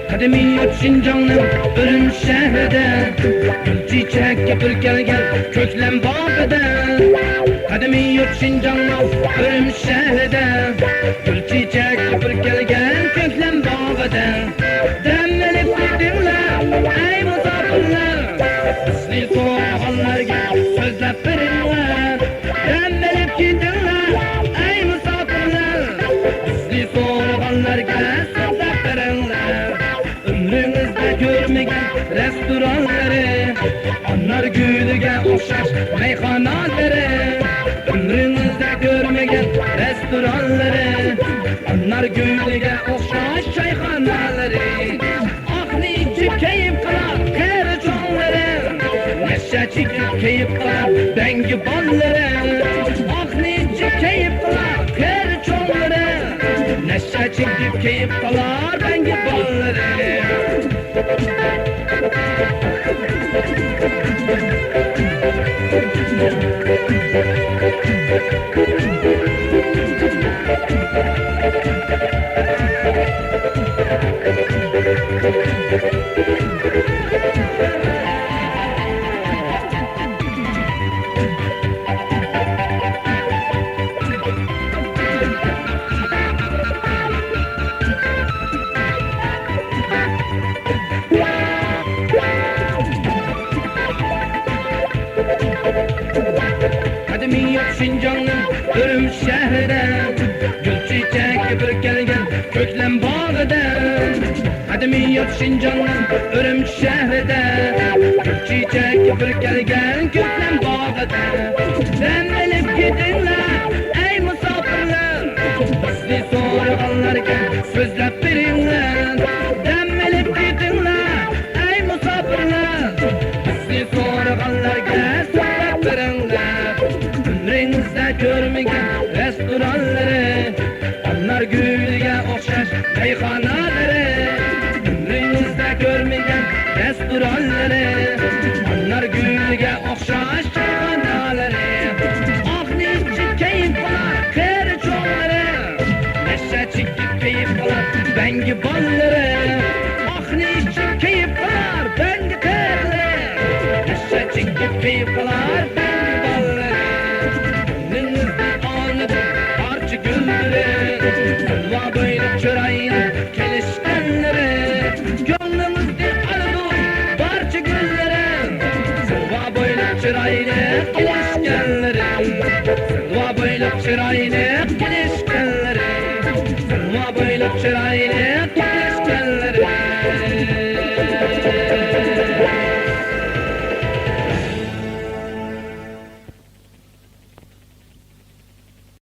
Kademi Şinjan'ın Örüm şehride Gül çiçek yapır gel köklem bağda. Kademi Şinjan'ın Örüm şehride Gül çiçek yapır gel köklem bağda. Demlenip gidinle ey musafirler, Bizli soğanlarga sözlep verinler. Demlenip gidinle ey musafirler, Bizli soğanlarga sözlep verinler. Ömrünüzde görmegen restoranları, Anar gülüge okşaş meyxanaları. Ömrünüzde görmegen restoranları, Anar gülüge okşaş çayxanaları. Ah niçip keyif kılar kere çoğunları, Neşe çekip keyif kılar bengi balları. Ah niçip keyif kılar kere çoğunları, Neşe çekip keyif kılar bengi balları. Kademi Şinjan'ın Örüm şehride Gül çiçek yapır gel köklem bağda. Kademi Şinjan'ın Örüm şehride Gül çiçek yapır gel köklem bağda. Demlenip gidinle ey musafirler, Bizli soğanlarga sözlep verinler. Demlenip gidinle ey musafirler, Bizli soğanlarga sözlep verinler. Ömrünüzde görmegen restoranları, Anar gülüge okşaş meyxanaları. Ömrünüzde görmegen restoranları, Anar gülüge okşaş çayxanaları. Ah niçin keyif kılar kere çoğları, Neşe çekip keyif kılar bengi balları. Ah niçin keyif kılar bengi terleri, Neşe çekip keyif kılar bengi balları. Parça güldürür, Selva böyle çırayla kelişkenleri. Gönlümüzde arzu parça güllerin, Selva böyle çırayla kelişkenleri. Selva böyle çırayla kelişkenleri. Selva böyle çırayla kelişkenleri.